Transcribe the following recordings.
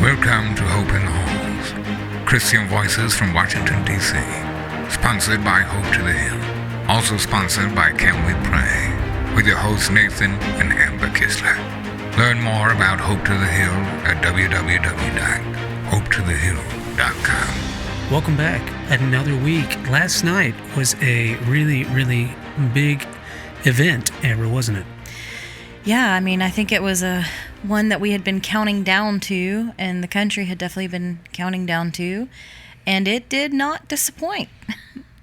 Welcome to Hope in the Halls, Christian voices from Washington, D.C., sponsored by Hope to the Hill, also sponsored by Can We Pray, with your hosts Nathan and Amber Kistler. Learn more about Hope to the Hill at www.hopetothehill.com. Welcome back. Another week. Last night was a really, really big event, Amber, wasn't it? Yeah, I mean, I think it was one that we had been counting down to, and the country had definitely been counting down to, and it did not disappoint.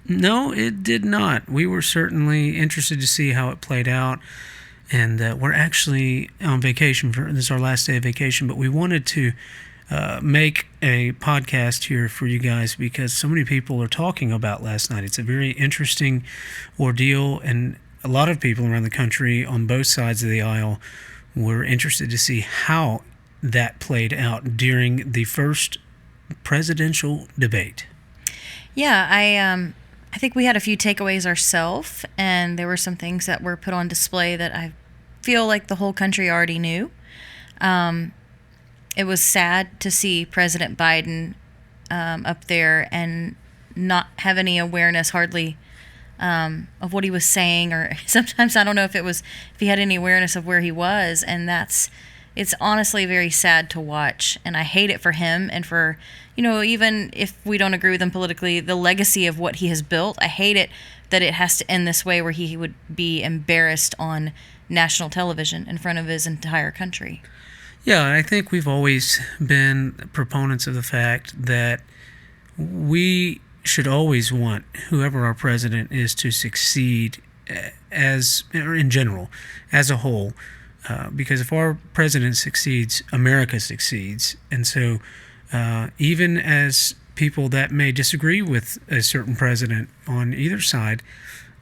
No, it did not. We were certainly interested to see how it played out, and we're actually on vacation. This is our last day of vacation, but we wanted to make a podcast here for you guys because so many people are talking about last night. It's a very interesting ordeal, and a lot of people around the country on both sides of the aisle were interested to see how that played out during the first presidential debate. Yeah, I think we had a few takeaways ourselves, and there were some things that were put on display that I feel like the whole country already knew. It was sad to see President Biden up there and not have any awareness hardly of what he was saying, or sometimes I don't know if he had any awareness of where he was, and it's honestly very sad to watch, and I hate it for him and for, even if we don't agree with him politically, the legacy of what he has built. I hate it that it has to end this way where he would be embarrassed on national television in front of his entire country. Yeah, I think we've always been proponents of the fact that we should always want whoever our president is to succeed or in general, as a whole, because if our president succeeds, America succeeds. And so even as people that may disagree with a certain president on either side,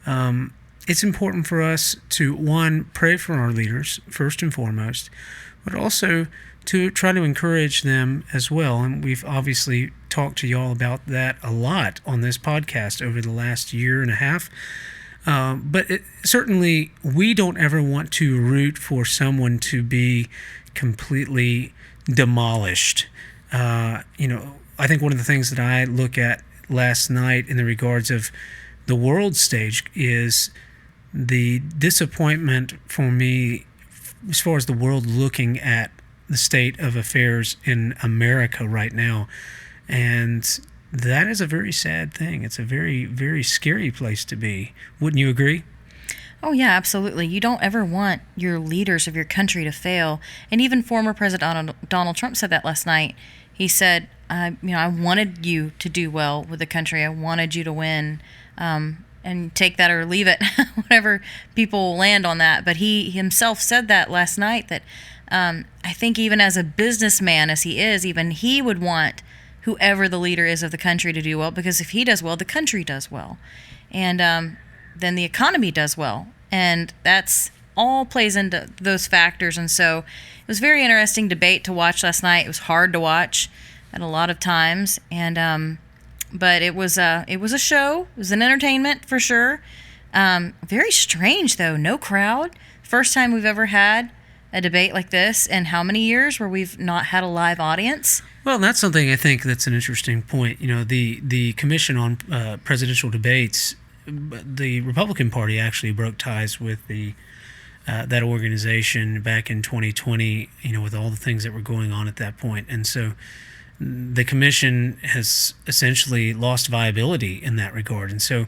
it's important for us to, one, pray for our leaders, first and foremost, but also to try to encourage them as well. And we've obviously talked to y'all about that a lot on this podcast over the last year and a half. But certainly we don't ever want to root for someone to be completely demolished. I think one of the things that I look at last night in the regards of the world stage is the disappointment for me as far as the world looking at the state of affairs in America right now. And that is a very sad thing. It's a very, very scary place to be. Wouldn't you agree? Oh, yeah, absolutely. You don't ever want your leaders of your country to fail. And even former President Donald Trump said that last night. He said, I wanted you to do well with the country. I wanted you to win. And take that or leave it, whatever people land on that. But he himself said that last night, that I think even as a businessman, as he is, even he would want whoever the leader is of the country to do well, because if he does well, the country does well. And then the economy does well. And that's all plays into those factors. And so it was a very interesting debate to watch last night. It was hard to watch at a lot of times. And but it was a show. It was an entertainment for sure. Very strange though. No crowd. First time we've ever had a debate like this in how many years where we've not had a live audience? Well, that's something I think that's an interesting point. The Commission on Presidential Debates, the Republican Party actually broke ties with that organization back in 2020. With all the things that were going on at that point, and so the commission has essentially lost viability in that regard. And so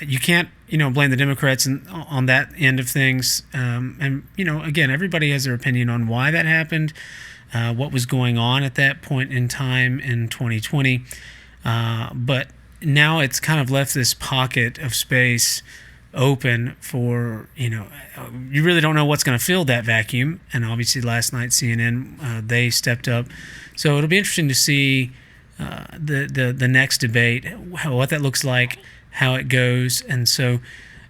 you can't, blame the Democrats on that end of things. And, again, everybody has their opinion on why that happened, what was going on at that point in time in 2020. But now it's kind of left this pocket of space open for, you really don't know what's going to fill that vacuum. And obviously last night CNN, they stepped up. So it'll be interesting to see the next debate, what that looks like, how it goes. And so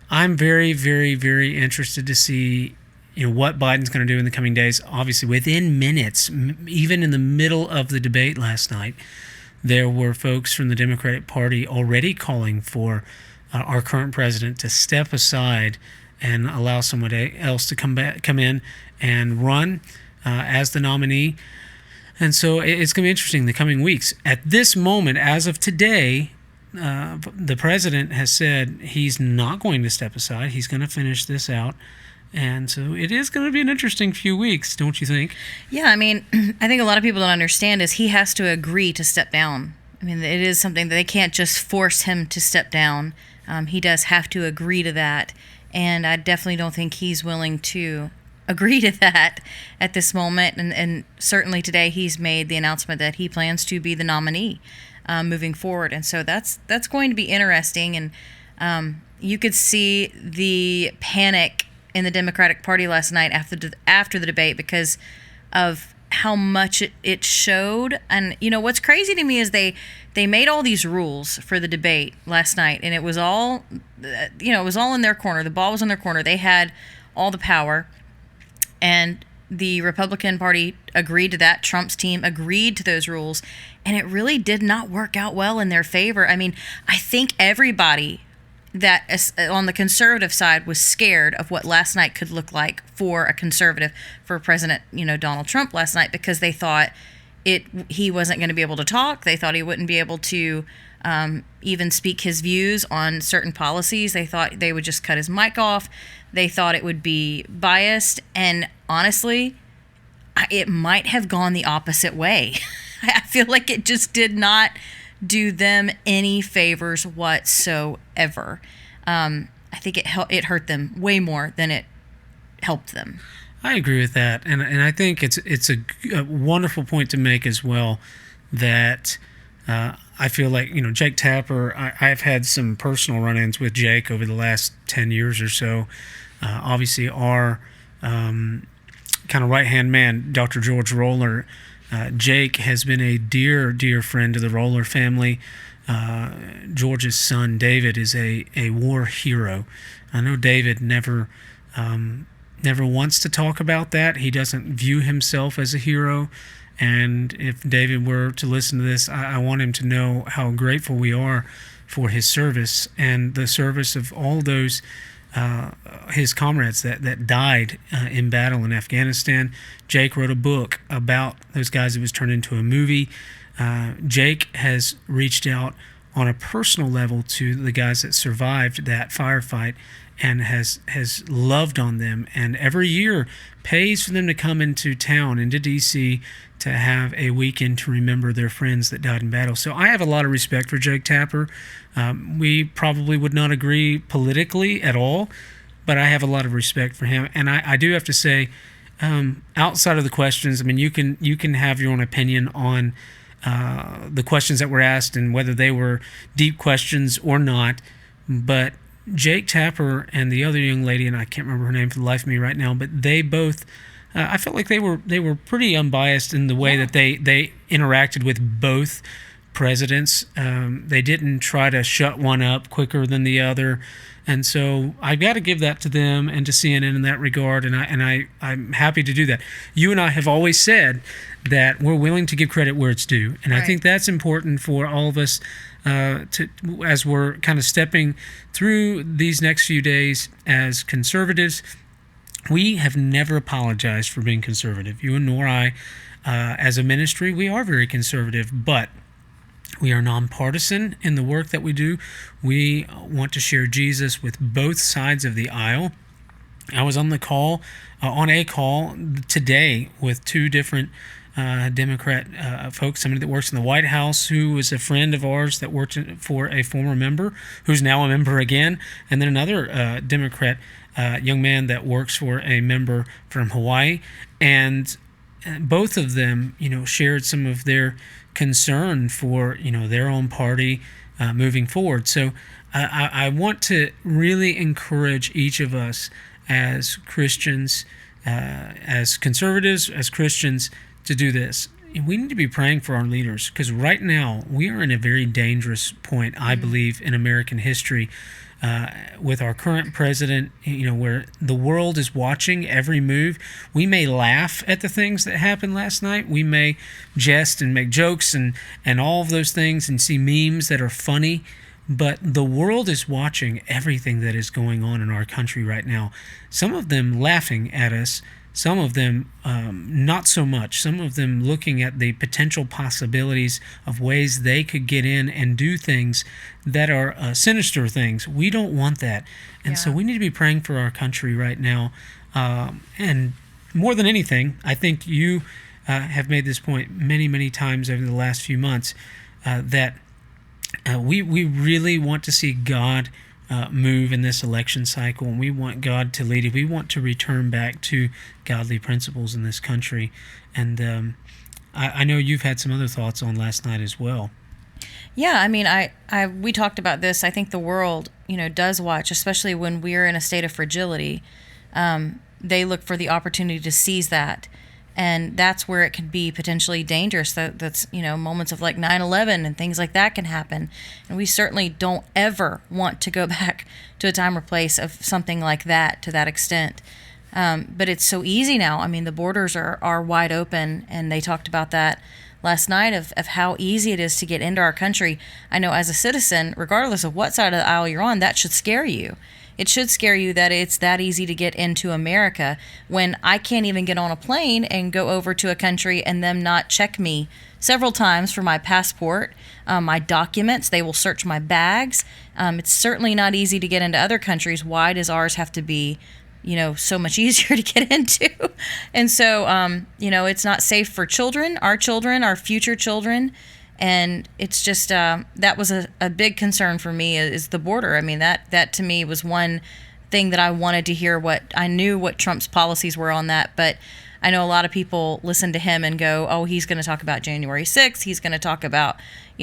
I'm very, very, very interested to see what Biden's going to do in the coming days. Obviously within minutes, even in the middle of the debate last night, there were folks from the Democratic Party already calling for our current president to step aside and allow someone else to come in and run as the nominee. And so it's going to be interesting the coming weeks. At this moment, as of today, the president has said he's not going to step aside. He's going to finish this out. And so it is going to be an interesting few weeks, don't you think? Yeah, I mean, I think a lot of people don't understand is he has to agree to step down. I mean, it is something that they can't just force him to step down. He does have to agree to that. And I definitely don't think he's willing to agree to that at this moment. And certainly today he's made the announcement that he plans to be the nominee moving forward. And so that's going to be interesting. And you could see the panic in the Democratic Party last night after the debate because of how much it showed. And what's crazy to me is they made all these rules for the debate last night, and it was all it was all in their corner. The ball was in their corner. They had all the power, and the Republican Party agreed to that. Trump's team agreed to those rules, and it really did not work out well in their favor. I mean, I think everybody that is on the conservative side was scared of what last night could look like for a conservative, for President, Donald Trump last night, because they thought he wasn't going to be able to talk. They thought he wouldn't be able to even speak his views on certain policies. They thought they would just cut his mic off. They thought it would be biased. And honestly, it might have gone the opposite way. I feel like it just did not do them any favors whatsoever. I think it hurt them way more than it helped them. I agree with that, and I think it's a wonderful point to make as well. That I feel like Jake Tapper. I've had some personal run-ins with Jake over the last 10 years or so. Obviously, our kind of right-hand man, Dr. George Roller. Jake has been a dear, dear friend to the Roller family. George's son, David, is a war hero. I know David never wants to talk about that. He doesn't view himself as a hero. And if David were to listen to this, I want him to know how grateful we are for his service and the service of all those his comrades that died in battle in Afghanistan. Jake wrote a book about those guys. It was turned into a movie. Jake has reached out on a personal level to the guys that survived that firefight and has loved on them, and every year pays for them to come into town, into D.C., to have a weekend to remember their friends that died in battle. So I have a lot of respect for Jake Tapper. We probably would not agree politically at all, but I have a lot of respect for him. And I do have to say, outside of the questions, I mean, you can have your own opinion on the questions that were asked and whether they were deep questions or not, but Jake Tapper and the other young lady, and I can't remember her name for the life of me right now, but they both, I felt like they were pretty unbiased in the way that they interacted with both presidents. They didn't try to shut one up quicker than the other, and so I've got to give that to them and to CNN in that regard, and I'm happy to do that. You and I have always said that we're willing to give credit where it's due, and right. I think that's important for all of us. As we're kind of stepping through these next few days as conservatives, we have never apologized for being conservative. You and nor I, as a ministry, we are very conservative, but we are nonpartisan in the work that we do. We want to share Jesus with both sides of the aisle. I was on a call today with two different Democrat folks, somebody that works in the White House who was a friend of ours that worked for a former member who's now a member again, and then another Democrat young man that works for a member from Hawaii, and both of them, shared some of their concern for, their own party moving forward. So I want to really encourage each of us as Christians, as conservatives, as Christians, to do this. We need to be praying for our leaders, because right now we are in a very dangerous point, I believe, in American history with our current president, where the world is watching every move. We may laugh at the things that happened last night. We may jest and make jokes and all of those things and see memes that are funny, but the world is watching everything that is going on in our country right now. Some of them laughing at us, Some of them not so much. Some of them looking at the potential possibilities of ways they could get in and do things that are sinister things. We don't want that. And so we need to be praying for our country right now. And more than anything, I think you have made this point many, many times over the last few months, that we really want to see God move in this election cycle, and we want God to lead it. We want to return back to godly principles in this country. And I know you've had some other thoughts on last night as well. Yeah, I mean, we talked about this. I think the world, does watch, especially when we're in a state of fragility. They look for the opportunity to seize that. And that's where it can be potentially dangerous. That's moments of like 9/11 and things like that can happen. And we certainly don't ever want to go back to a time or place of something like that to that extent. But it's so easy now. I mean, the borders are wide open, and they talked about that last night of how easy it is to get into our country. I know as a citizen, regardless of what side of the aisle you're on, that should scare you. It should scare you that it's that easy to get into America when I can't even get on a plane and go over to a country and them not check me several times for my passport, my documents. They will search my bags. It's certainly not easy to get into other countries. Why does ours have to be, so much easier to get into? And so, it's not safe for children, our future children. And it's just that was a big concern for me is the border. I mean, that to me was one thing that I wanted to hear. I knew what Trump's policies were on that, but I know a lot of people listen to him and go, oh, he's going to talk about January 6th. He's going to talk about,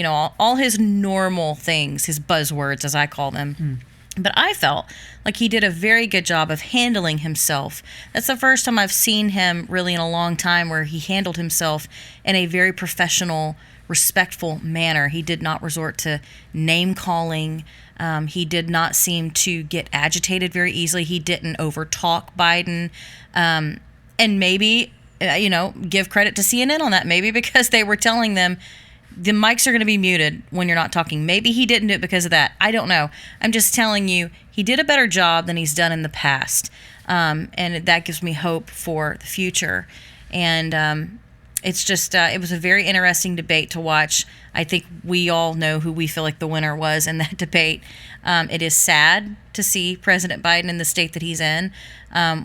all his normal things, his buzzwords, as I call them. But I felt like he did a very good job of handling himself. That's the first time I've seen him really in a long time where he handled himself in a very professional, respectful manner. He did not resort to name calling. He did not seem to get agitated very easily. He didn't overtalk Biden. And maybe, give credit to CNN on that. Maybe because they were telling them the mics are going to be muted when you're not talking. Maybe he didn't do it because of that. I don't know. I'm just telling you, he did a better job than he's done in the past. And that gives me hope for the future. And it's just, it was a very interesting debate to watch. I think we all know who we feel like the winner was in that debate. It is sad to see President Biden in the state that he's in.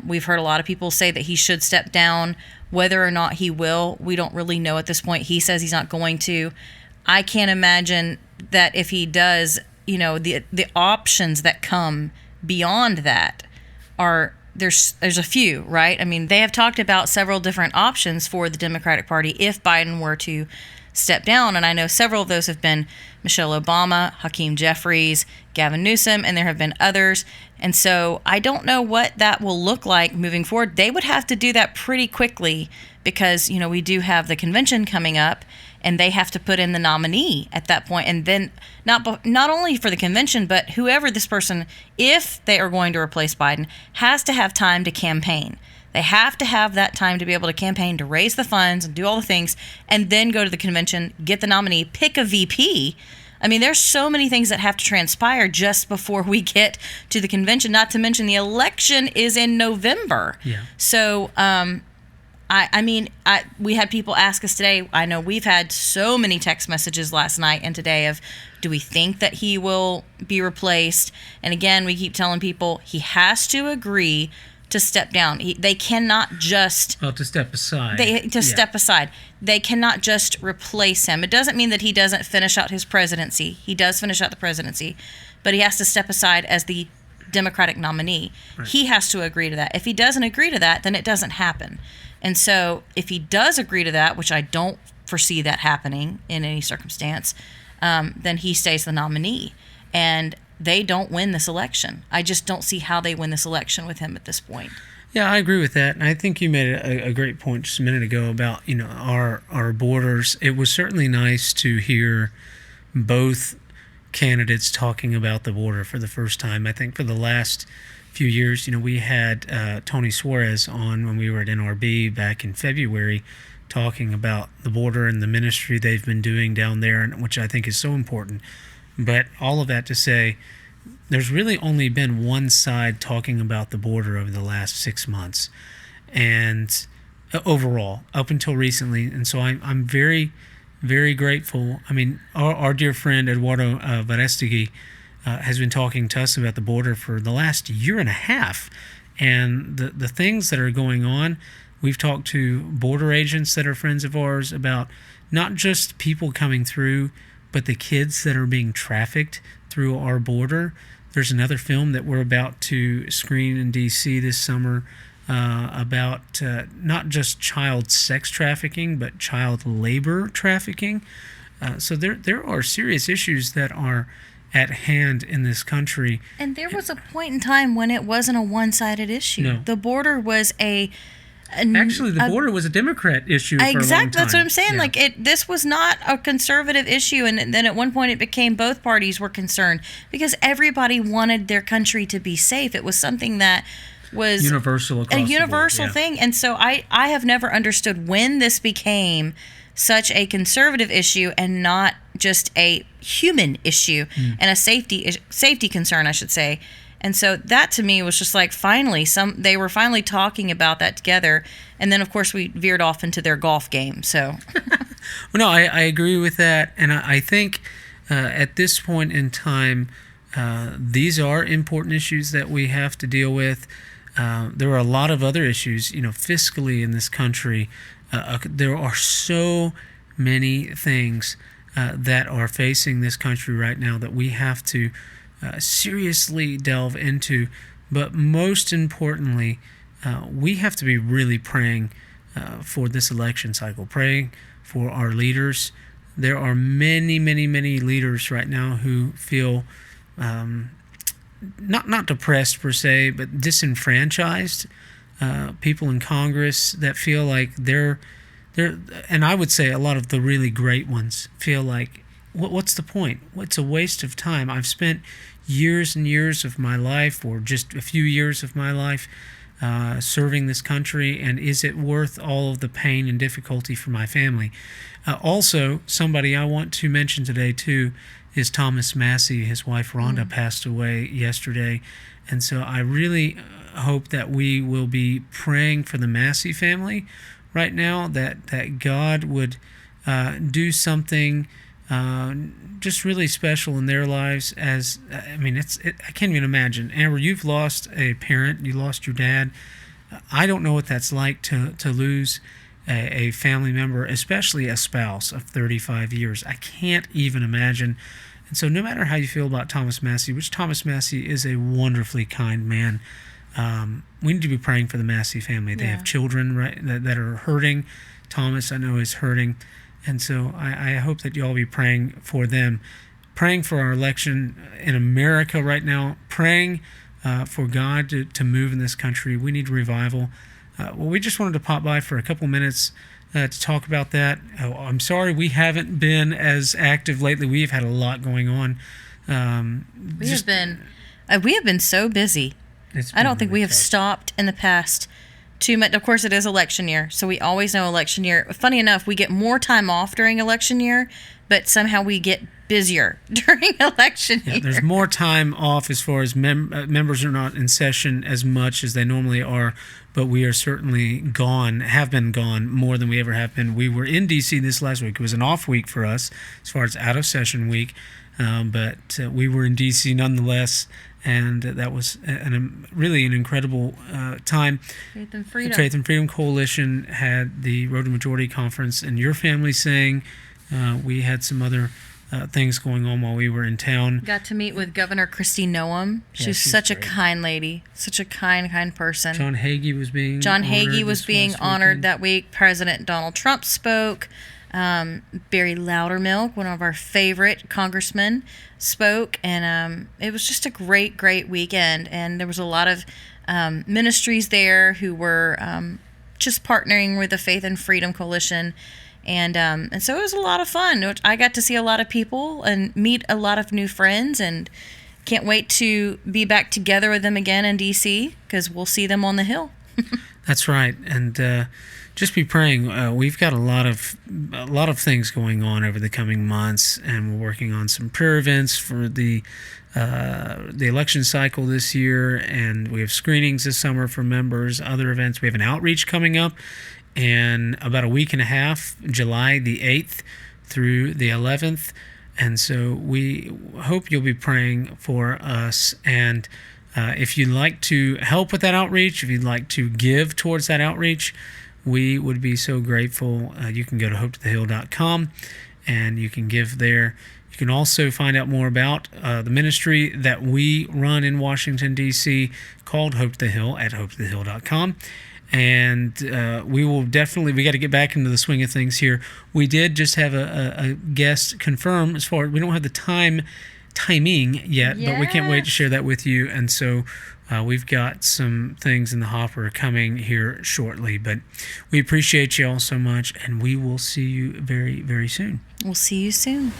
We've heard a lot of people say that he should step down. Whether or not he will, we don't really know at this point. He says he's not going to. I can't imagine that if he does, the options that come beyond that are, there's a few, right? I mean, they have talked about several different options for the Democratic Party if Biden were to step down. And I know several of those have been Michelle Obama, Hakeem Jeffries, Gavin Newsom, and there have been others. And so I don't know what that will look like moving forward. They would have to do that pretty quickly because, we do have the convention coming up and they have to put in the nominee at that point. And then not only for the convention, but whoever this person, if they are going to replace Biden, has to have time to campaign. They have to have that time to be able to campaign, to raise the funds and do all the things, and then go to the convention, get the nominee, pick a VP. I mean, there's so many things that have to transpire just before we get to the convention, not to mention the election is in November. Yeah. So, we had people ask us today. I know we've had so many text messages last night and today of, do we think that he will be replaced? And again, we keep telling people he has to agree to step down. They cannot just... Well, to step aside. Step aside. They cannot just replace him. It doesn't mean that he doesn't finish out his presidency. He does finish out the presidency, but he has to step aside as the Democratic nominee. Right. He has to agree to that. If he doesn't agree to that, then it doesn't happen. And so if he does agree to that, which I don't foresee that happening in any circumstance, then he stays the nominee. And they don't win this election. I just don't see how they win this election with him at this point. Yeah, I agree with that. And I think you made a great point just a minute ago about, our borders. It was certainly nice to hear both candidates talking about the border for the first time. I think for the last few years, we had Tony Suarez on when we were at NRB back in February talking about the border and the ministry they've been doing down there, which I think is so important. But all of that to say, there's really only been one side talking about the border over the last 6 months. and overall up until recently. And so I'm very, very grateful. I mean, our dear friend Eduardo Verástegui has been talking to us about the border for the last year and a half, and the things that are going on. We've talked to border agents that are friends of ours about not just people coming through, but the kids that are being trafficked through our border. There's another film that we're about to screen in D.C. this summer about not just child sex trafficking, but child labor trafficking. So there are serious issues that are at hand in this country. And there was a point in time when it wasn't a one-sided issue. No. The border was Actually, the border was a Democrat issue for a long time. Exactly, that's what I'm saying. Yeah. Like this was not a conservative issue, and then at one point it became both parties were concerned because everybody wanted their country to be safe. It was something that was universal across a the board, universal yeah. thing, and so I have never understood when this became such a conservative issue and not just a human issue and a safety concern, I should say. And so that to me was just like they were finally talking about that together, and then of course we veered off into their golf game. So, well, no, I agree with that, and I think at this point in time, these are important issues that we have to deal with. There are a lot of other issues, fiscally in this country. There are so many things that are facing this country right now that we have to seriously delve into. But most importantly, we have to be really praying for this election cycle, praying for our leaders. There are many, many, many leaders right now who feel not depressed per se, but disenfranchised. People in Congress that feel like they're, and I would say a lot of the really great ones feel like, what's the point? It's a waste of time. I've spent years and years of my life, or just a few years of my life, serving this country, and is it worth all of the pain and difficulty for my family? Also, somebody I want to mention today too is Thomas Massey. His wife Rhonda passed away yesterday, and so I really hope that we will be praying for the Massey family right now, that God would do something just really special in their lives. I can't even imagine. Amber, you've lost a parent, you lost your dad. I don't know what that's like to lose a family member, especially a spouse of 35 years. I can't even imagine. And so no matter how you feel about Thomas Massey, which Thomas Massey is a wonderfully kind man, we need to be praying for the Massey family. They have children, right, that are hurting. Thomas, I know, is hurting. And so I hope that you all be praying for them, praying for our election in America right now, praying for God to move in this country. We need revival. Well, we just wanted to pop by for a couple minutes to talk about that. I'm sorry we haven't been as active lately. We've had a lot going on. we have been so busy. I don't think we have stopped in the past too much. Of course, it is election year, so we always know election year. Funny enough, we get more time off during election year, but somehow we get busier during election year. There's more time off as far as members are not in session as much as they normally are, but we are certainly have been gone more than we ever have been. We were in D.C. this last week. It was an off week for us as far as out of session week, but we were in D.C. nonetheless. And that was really an incredible time. Faith and Freedom. The Faith and Freedom Coalition had the Road to Majority Conference, and your family sang. We had some other things going on while we were in town. Got to meet with Governor Kristi Noem. She's such great. A kind lady, such a kind person. John Hagee was being honored that week. President Donald Trump spoke. Barry Loudermilk, one of our favorite congressmen, spoke, and it was just a great weekend. And there was a lot of ministries there who were just partnering with the Faith and Freedom Coalition, and so it was a lot of fun. I got to see a lot of people and meet a lot of new friends, and can't wait to be back together with them again in D.C. because we'll see them on the Hill. That's right, and just be praying. We've got a lot of things going on over the coming months, and we're working on some prayer events for the election cycle this year, and we have screenings this summer for members. Other events, we have an outreach coming up in about a week and a half, July the 8th through the 11th, and so we hope you'll be praying for us. And if you'd like to help with that outreach, if you'd like to give towards that outreach, we would be so grateful. You can go to hopetothehill.com and you can give there. You can also find out more about the ministry that we run in Washington, D.C., called Hope to the Hill at hopetothehill.com. And we got to get back into the swing of things here. We did just have a guest confirm as far as we don't have the timing yet, but we can't wait to share that with you. And so we've got some things in the hopper coming here shortly. But we appreciate you all so much, and we will see you very, very soon. We'll see you soon.